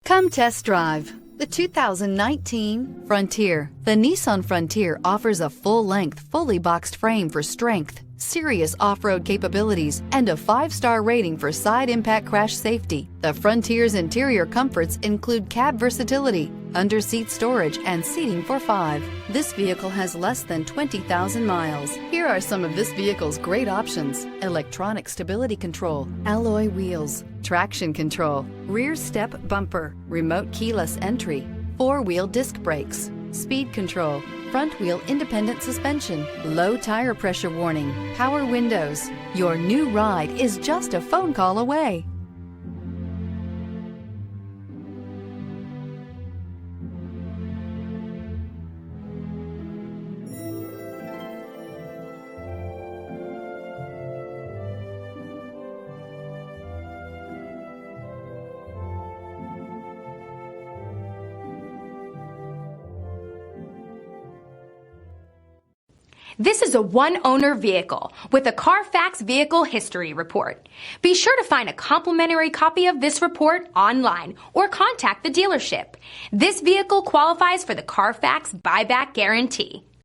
Come test drive the 2019 Frontier. The Nissan Frontier offers a full-length, fully boxed frame for strength, serious off-road capabilities, and a 5-star rating for side impact crash safety. The Frontier's interior comforts include cab versatility, under-seat storage, and seating for 5. This vehicle has less than 20,000 miles. Here are some of this vehicle's great options: electronic stability control, alloy wheels, traction control, rear step bumper, remote keyless entry, 4-wheel disc brakes, speed control, front wheel independent suspension, low tire pressure warning, power windows. Your new ride is just a phone call away. This is a one-owner vehicle with a Carfax Vehicle History Report. Be sure to find a complimentary copy of this report online or contact the dealership. This vehicle qualifies for the Carfax Buyback Guarantee.